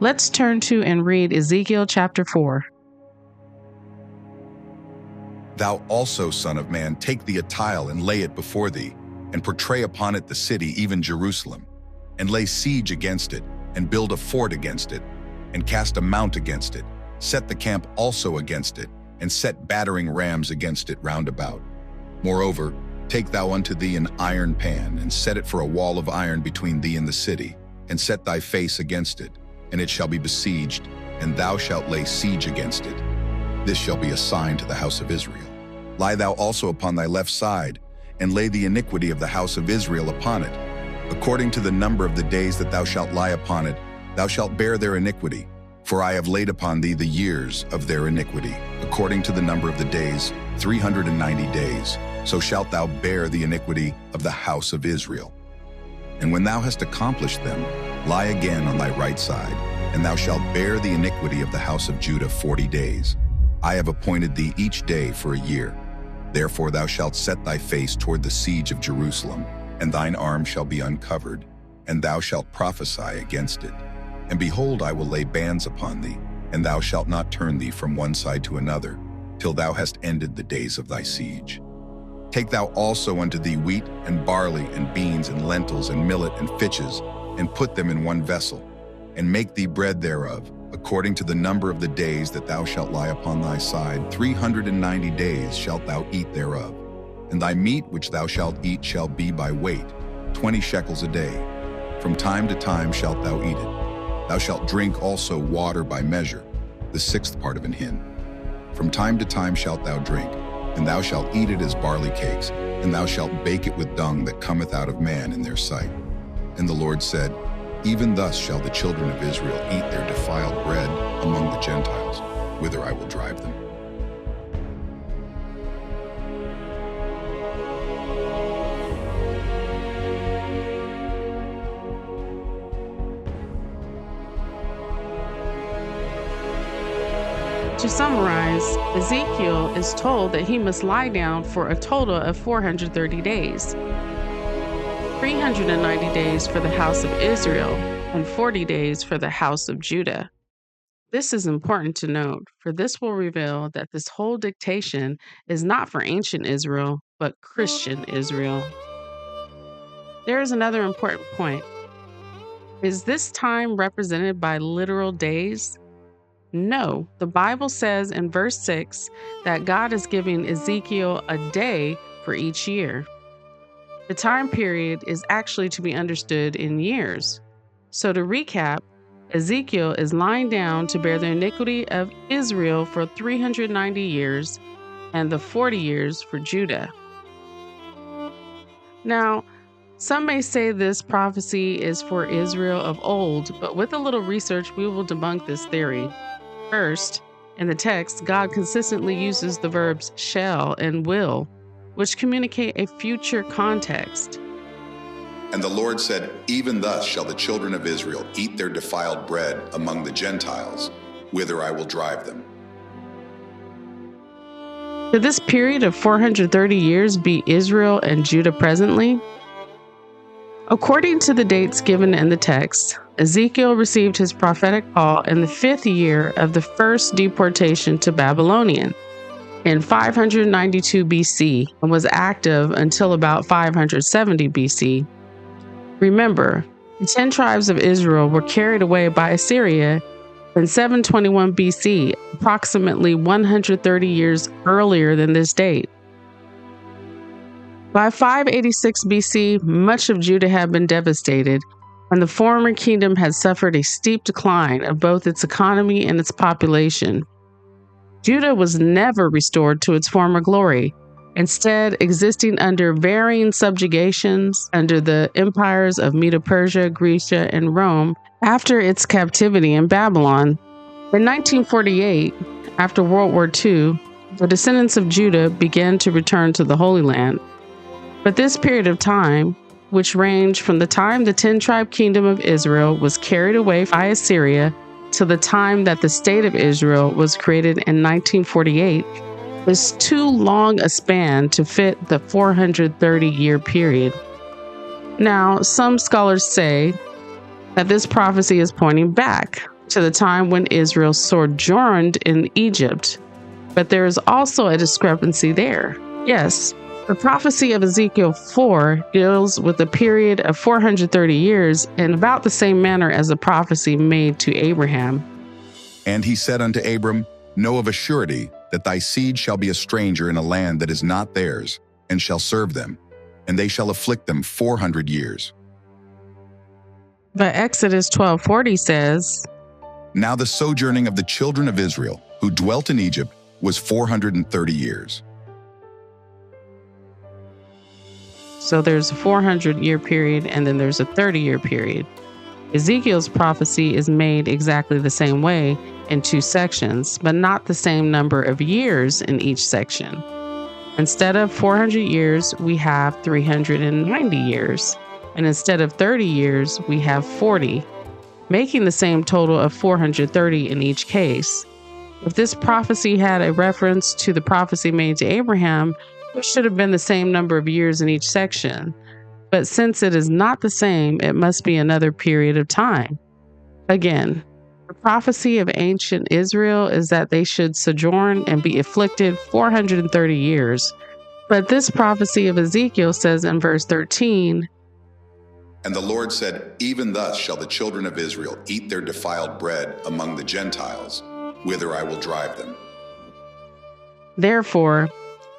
Let's turn to and read Ezekiel chapter 4. Thou also, son of man, take thee a tile and lay it before thee, and portray upon it the city, even Jerusalem, and lay siege against it, and build a fort against it, and cast a mount against it, set the camp also against it, and set battering rams against it round about. Moreover, take thou unto thee an iron pan, and set it for a wall of iron between thee and the city, and set thy face against it, and it shall be besieged, and thou shalt lay siege against it. This shall be a sign to the house of Israel. Lie thou also upon thy left side, and lay the iniquity of the house of Israel upon it. According to the number of the days that thou shalt lie upon it, thou shalt bear their iniquity. For I have laid upon thee the years of their iniquity. According to the number of the days, 390 days, so shalt thou bear the iniquity of the house of Israel. And when thou hast accomplished them, lie again on thy right side, and thou shalt bear the iniquity of the house of Judah 40 days. I have appointed thee each day for a year. Therefore thou shalt set thy face toward the siege of Jerusalem, and thine arm shall be uncovered, and thou shalt prophesy against it. And behold, I will lay bands upon thee, and thou shalt not turn thee from one side to another, till thou hast ended the days of thy siege. Take thou also unto thee wheat, and barley, and beans, and lentils, and millet, and fitches, and put them in one vessel, and make thee bread thereof, according to the number of the days that thou shalt lie upon thy side. 390 days shalt thou eat thereof. And thy meat which thou shalt eat shall be by weight, 20 shekels a day. From time to time shalt thou eat it. Thou shalt drink also water by measure, the 6th part of an hin. From time to time shalt thou drink, and thou shalt eat it as barley cakes, and thou shalt bake it with dung that cometh out of man in their sight. And the Lord said, Even thus shall the children of Israel eat their defiled bread among the Gentiles, whither I will drive them. To summarize, Ezekiel is told that he must lie down for a total of 430 days. 390 days for the house of Israel and 40 days for the house of Judah. This is important to note, for this will reveal that this whole dictation is not for ancient Israel, but Christian Israel. There is another important point. Is this time represented by literal days? No, the Bible says in verse 6 that God is giving Ezekiel a day for each year. The time period is actually to be understood in years. So to recap, Ezekiel is lying down to bear the iniquity of Israel for 390 years and the 40 years for Judah. Now, some may say this prophecy is for Israel of old, but with a little research, we will debunk this theory. First, in the text, God consistently uses the verbs shall and will, which communicate a future context. And the Lord said, Even thus shall the children of Israel eat their defiled bread among the Gentiles, whither I will drive them. Could this period of 430 years be Israel and Judah presently? According to the dates given in the text, Ezekiel received his prophetic call in the 5th year of the first deportation to Babylonian in 592 BC and was active until about 570 BC. Remember, the 10 tribes of Israel were carried away by Assyria in 721 BC, approximately 130 years earlier than this date. By 586 BC, much of Judah had been devastated, and the former kingdom had suffered a steep decline of both its economy and its population. Judah was never restored to its former glory, instead existing under varying subjugations under the empires of Medo-Persia, Grecia, and Rome after its captivity in Babylon. In 1948, after World War II, the descendants of Judah began to return to the Holy Land. But this period of time, which ranged from the time the 10-tribe kingdom of Israel was carried away by Assyria to the time that the state of Israel was created in 1948, was too long a span to fit the 430-year period. Now, some scholars say that this prophecy is pointing back, to the time when Israel sojourned in Egypt. But there is also a discrepancy there. Yes, the prophecy of Ezekiel 4 deals with a period of 430 years in about the same manner as the prophecy made to Abraham. And he said unto Abram, Know of a surety that thy seed shall be a stranger in a land that is not theirs, and shall serve them, and they shall afflict them 400 years. But Exodus 12:40 says, Now the sojourning of the children of Israel, who dwelt in Egypt, was 430 years. So there's a 400-year period, and then there's a 30-year period. Ezekiel's prophecy is made exactly the same way in two sections, but not the same number of years in each section. Instead of 400 years, we have 390 years. And instead of 30 years, we have 40, making the same total of 430 in each case. If this prophecy had a reference to the prophecy made to Abraham, it should have been the same number of years in each section. But since it is not the same, it must be another period of time. Again, the prophecy of ancient Israel is that they should sojourn and be afflicted 430 years. But this prophecy of Ezekiel says in verse 13, And the Lord said, Even thus shall the children of Israel eat their defiled bread among the Gentiles, whither I will drive them. Therefore,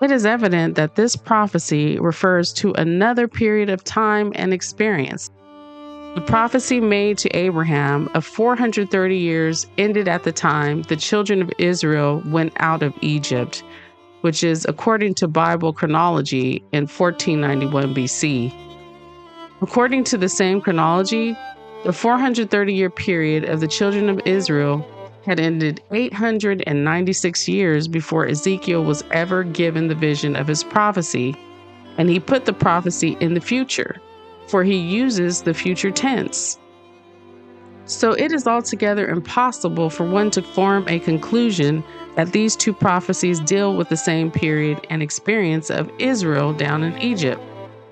it is evident that this prophecy refers to another period of time and experience. The prophecy made to Abraham of 430 years ended at the time the children of Israel went out of Egypt, which is according to Bible chronology in 1491 BC. According to the same chronology, the 430-year period of the children of Israel had ended 896 years before Ezekiel was ever given the vision of his prophecy, and he put the prophecy in the future, for he uses the future tense. So it is altogether impossible for one to form a conclusion that these two prophecies deal with the same period and experience of Israel down in Egypt.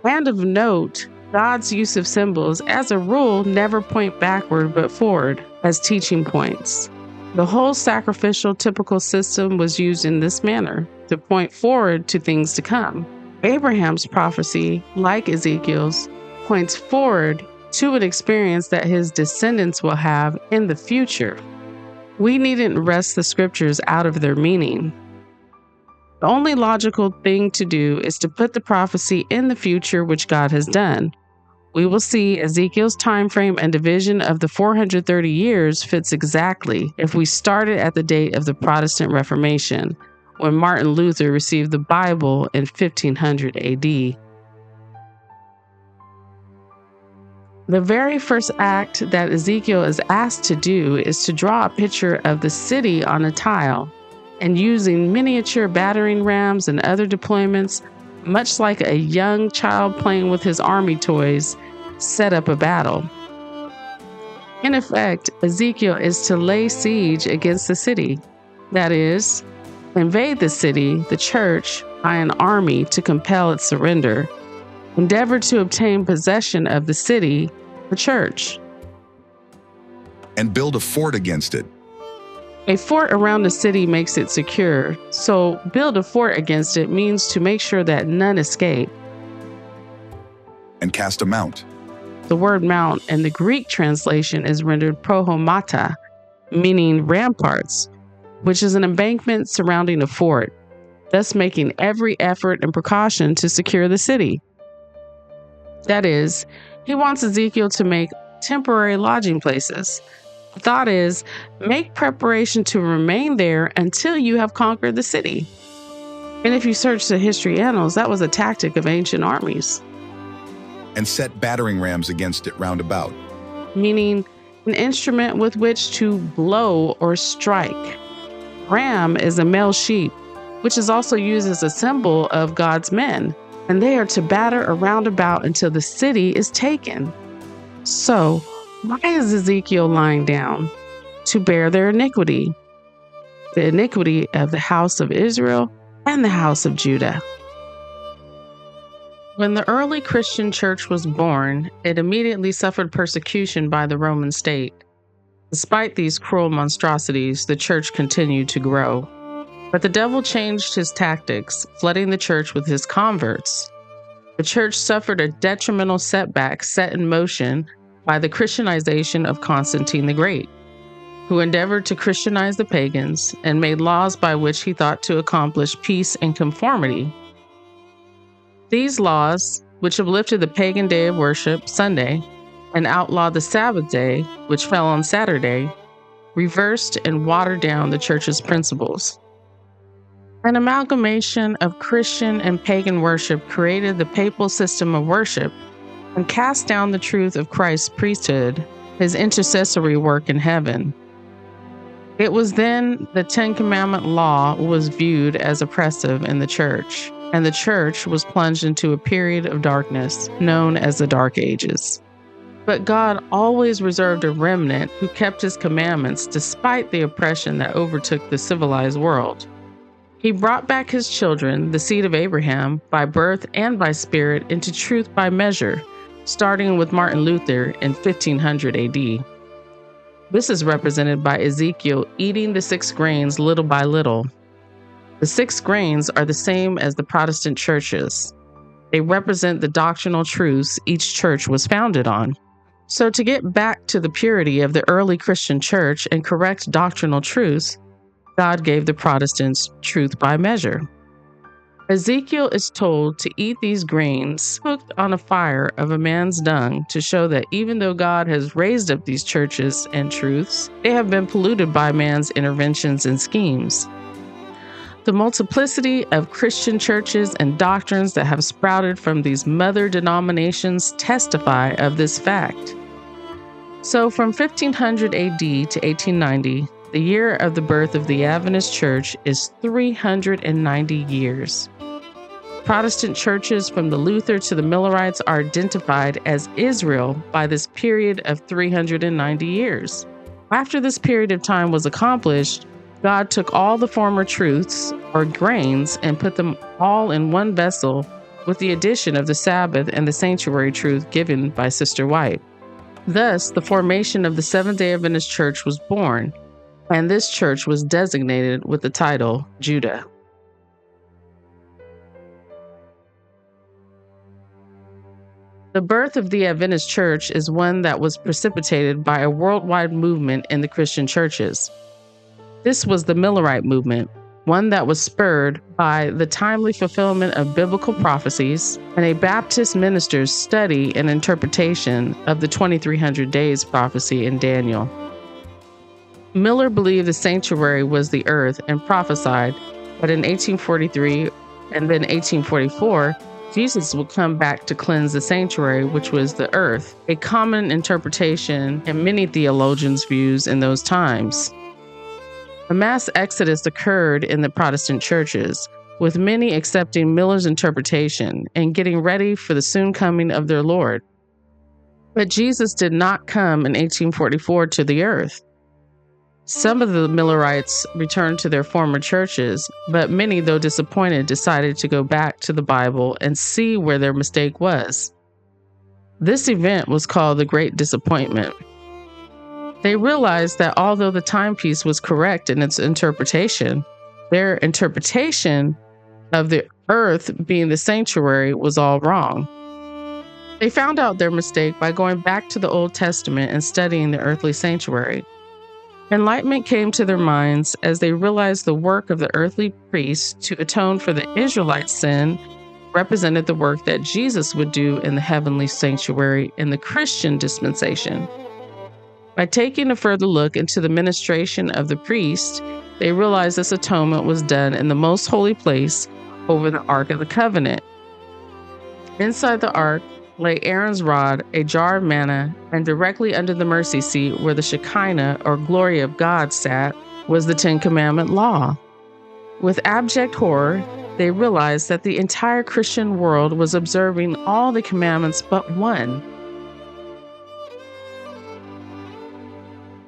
And of note, God's use of symbols, as a rule, never point backward but forward as teaching points. The whole sacrificial typical system was used in this manner, to point forward to things to come. Abraham's prophecy, like Ezekiel's, points forward to an experience that his descendants will have in the future. We needn't wrest the scriptures out of their meaning. The only logical thing to do is to put the prophecy in the future, which God has done. We will see Ezekiel's time frame and division of the 430 years fits exactly if we started at the date of the Protestant Reformation, when Martin Luther received the Bible in 1500 AD. The very first act that Ezekiel is asked to do is to draw a picture of the city on a tile, and using miniature battering rams and other deployments, much like a young child playing with his army toys, set up a battle. In effect, Ezekiel is to lay siege against the city. That is, invade the city, the church, by an army to compel its surrender. Endeavor to obtain possession of the city, the church. And build a fort against it. A fort around the city makes it secure, so build a fort against it means to make sure that none escape. And cast a mount. The word mount in the Greek translation is rendered prohomata, meaning ramparts, which is an embankment surrounding a fort, thus making every effort and precaution to secure the city. That is, he wants Ezekiel to make temporary lodging places. The thought is, make preparation to remain there until you have conquered the city. And if you search the history annals, that was a tactic of ancient armies. And set battering rams against it round about. Meaning an instrument with which to blow or strike. Ram is a male sheep, which is also used as a symbol of God's men, and they are to batter around about until the city is taken. So, why is Ezekiel lying down? To bear their iniquity, the iniquity of the house of Israel and the house of Judah. When the early Christian church was born, it immediately suffered persecution by the Roman state. Despite these cruel monstrosities, the church continued to grow. But the devil changed his tactics, flooding the church with his converts. The church suffered a detrimental setback set in motion by the Christianization of Constantine the Great, who endeavored to Christianize the pagans and made laws by which he thought to accomplish peace and conformity. These laws, which uplifted the pagan day of worship, Sunday, and outlawed the Sabbath day, which fell on Saturday, reversed and watered down the church's principles. An amalgamation of Christian and pagan worship created the papal system of worship and cast down the truth of Christ's priesthood, his intercessory work in heaven. It was then the Ten Commandment law was viewed as oppressive in the church, and the church was plunged into a period of darkness known as the Dark Ages. But God always reserved a remnant who kept his commandments despite the oppression that overtook the civilized world. He brought back his children, the seed of Abraham, by birth and by spirit, into truth by measure, starting with Martin Luther in 1500 AD. This is represented by Ezekiel eating the 6 grains little by little. The 6 grains are the same as the Protestant churches. They represent the doctrinal truths each church was founded on. So to get back to the purity of the early Christian church and correct doctrinal truths, God gave the Protestants truth by measure. Ezekiel is told to eat these grains cooked on a fire of a man's dung to show that even though God has raised up these churches and truths, they have been polluted by man's interventions and schemes. The multiplicity of Christian churches and doctrines that have sprouted from these mother denominations testify of this fact. So from 1500 AD to 1890, the year of the birth of the Adventist Church is 390 years. Protestant churches from the Luther to the Millerites are identified as Israel by this period of 390 years. After this period of time was accomplished, God took all the former truths, or grains, and put them all in one vessel with the addition of the Sabbath and the sanctuary truth given by Sister White. Thus, the formation of the Seventh-day Adventist Church was born, and this church was designated with the title Judah. The birth of the Adventist Church is one that was precipitated by a worldwide movement in the Christian churches. This was the Millerite Movement, one that was spurred by the timely fulfillment of biblical prophecies and a Baptist minister's study and interpretation of the 2300 days prophecy in Daniel. Miller believed the sanctuary was the earth and prophesied that in 1843 and then 1844, Jesus would come back to cleanse the sanctuary, which was the earth, a common interpretation in many theologians' views in those times. A mass exodus occurred in the Protestant churches, with many accepting Miller's interpretation and getting ready for the soon coming of their Lord. But Jesus did not come in 1844 to the earth. Some of the Millerites returned to their former churches, but many, though disappointed, decided to go back to the Bible and see where their mistake was. This event was called the Great Disappointment. They realized that although the timepiece was correct in its interpretation, their interpretation of the earth being the sanctuary was all wrong. They found out their mistake by going back to the Old Testament and studying the earthly sanctuary. Enlightenment came to their minds as they realized the work of the earthly priests to atone for the Israelites' sin represented the work that Jesus would do in the heavenly sanctuary in the Christian dispensation. By taking a further look into the ministration of the priest, they realized this atonement was done in the most holy place over the Ark of the Covenant. Inside the Ark lay Aaron's rod, a jar of manna, and directly under the mercy seat where the Shekinah, or glory of God, sat, was the Ten Commandment law. With abject horror, they realized that the entire Christian world was observing all the commandments but one.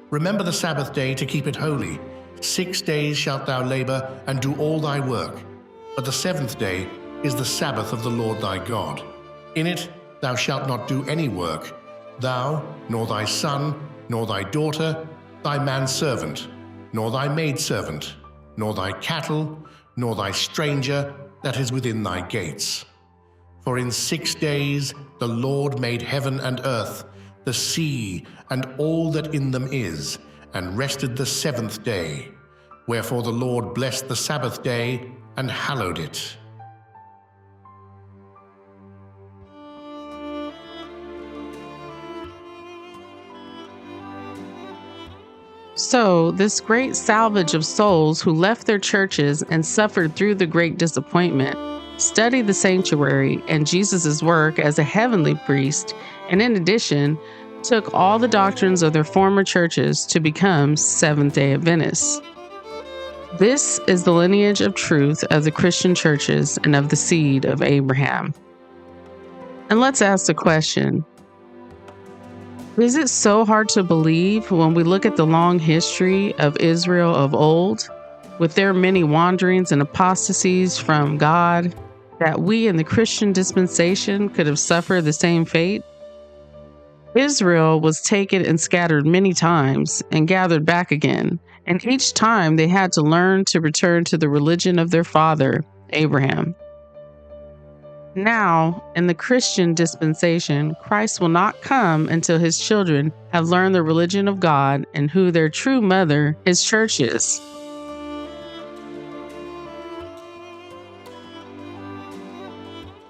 Remember the Sabbath day to keep it holy. 6 days shalt thou labor and do all thy work. But the 7th day is the Sabbath of the Lord thy God. In it thou shalt not do any work, thou, nor thy son, nor thy daughter, thy manservant, nor thy maidservant, nor thy cattle, nor thy stranger that is within thy gates. For in 6 days the Lord made heaven and earth, the sea, and all that in them is, and rested the 7th day. Wherefore the Lord blessed the Sabbath day and hallowed it. So, this great salvage of souls who left their churches and suffered through the great disappointment studied the sanctuary and Jesus' work as a heavenly priest, and in addition, took all the doctrines of their former churches to become Seventh-day Adventists. This is the lineage of truth of the Christian churches and of the seed of Abraham. And let's ask the question, is it so hard to believe when we look at the long history of Israel of old, with their many wanderings and apostasies from God, that we in the Christian dispensation could have suffered the same fate? Israel was taken and scattered many times and gathered back again, and each time they had to learn to return to the religion of their father, Abraham. Now, in the Christian dispensation, Christ will not come until his children have learned the religion of God and who their true mother, his church, is.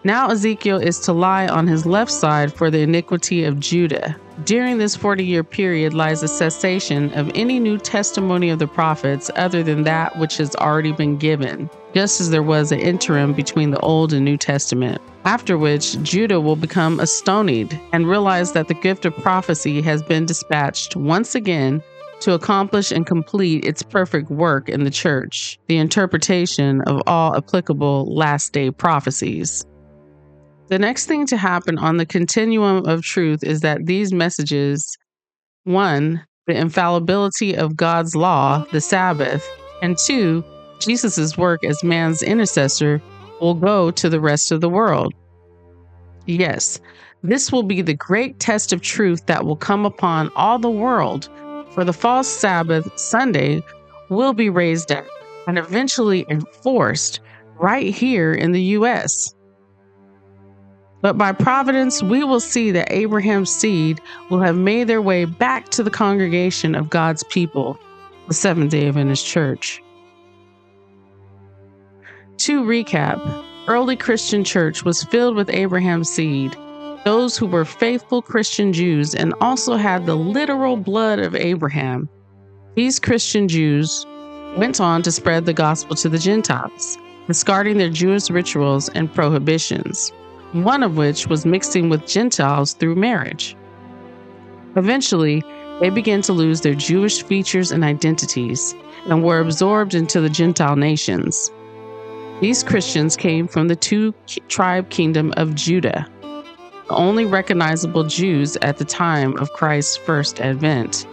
Now Ezekiel is to lie on his left side for the iniquity of Judah. During this 40-year period lies a cessation of any new testimony of the prophets other than that which has already been given, just as there was an interim between the Old and New Testament, after which Judah will become astonied and realize that the gift of prophecy has been dispatched once again to accomplish and complete its perfect work in the church, the interpretation of all applicable last-day prophecies. The next thing to happen on the continuum of truth is that these messages, 1, the infallibility of God's law, the Sabbath, and 2, Jesus' work as man's intercessor, will go to the rest of the world. Yes, this will be the great test of truth that will come upon all the world, for the false Sabbath, Sunday, will be raised up and eventually enforced right here in the U.S. But by providence, we will see that Abraham's seed will have made their way back to the congregation of God's people, the Seventh-day Adventist Church. To recap, early Christian church was filled with Abraham's seed, those who were faithful Christian Jews and also had the literal blood of Abraham. These Christian Jews went on to spread the gospel to the Gentiles, discarding their Jewish rituals and prohibitions, one of which was mixing with Gentiles through marriage. Eventually, they began to lose their Jewish features and identities and were absorbed into the Gentile nations. These Christians came from the two-tribe kingdom of Judah, the only recognizable Jews at the time of Christ's first advent.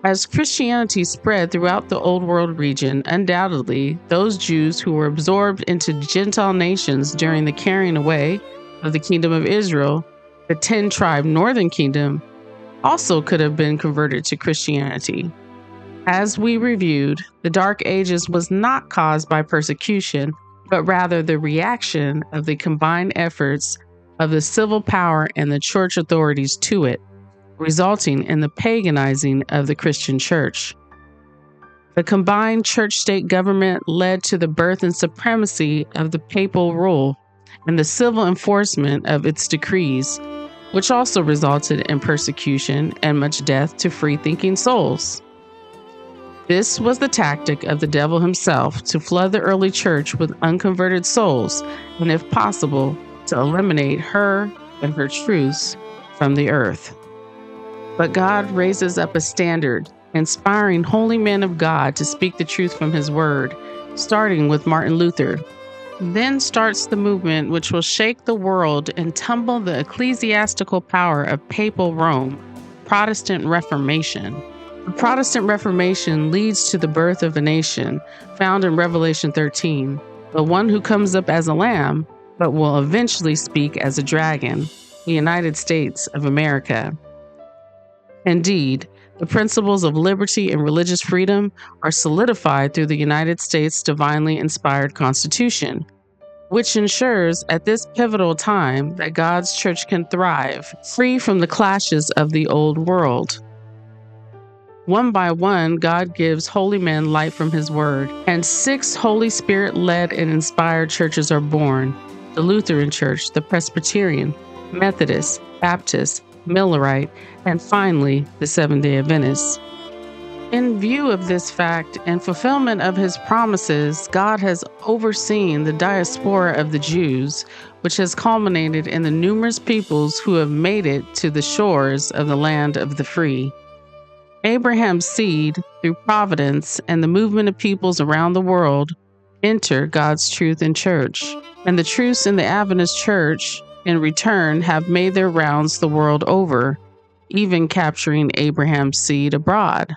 As Christianity spread throughout the Old World region, undoubtedly, those Jews who were absorbed into Gentile nations during the carrying away of the kingdom of Israel, the 10-tribe northern kingdom, also could have been converted to Christianity. As we reviewed, the Dark Ages was not caused by persecution, but rather the reaction of the combined efforts of the civil power and the church authorities to it, resulting in the paganizing of the Christian church. The combined church-state government led to the birth and supremacy of the papal rule and the civil enforcement of its decrees, which also resulted in persecution and much death to free-thinking souls. This was the tactic of the devil himself to flood the early church with unconverted souls and, if possible, to eliminate her and her truths from the earth. But God raises up a standard, inspiring holy men of God to speak the truth from his word, starting with Martin Luther. Then starts the movement which will shake the world and tumble the ecclesiastical power of papal Rome, Protestant Reformation. The Protestant Reformation leads to the birth of a nation, found in Revelation 13, the one who comes up as a lamb, but will eventually speak as a dragon, the United States of America. Indeed, The principles of liberty and religious freedom are solidified through the United States divinely inspired Constitution, which ensures at this pivotal time that God's church can thrive, free from the clashes of the old world. One by one, God gives holy men light from His Word, and 6 Holy Spirit-led and inspired churches are born: the Lutheran Church, the Presbyterian, Methodist, Baptist, Millerite, and finally, the Seventh-day Adventists. In view of this fact and fulfillment of His promises, God has overseen the diaspora of the Jews, which has culminated in the numerous peoples who have made it to the shores of the land of the free. Abraham's seed, through providence and the movement of peoples around the world, enter God's truth and church, and the truths in the Adventist church, in return, have made their rounds the world over, even capturing Abraham's seed abroad.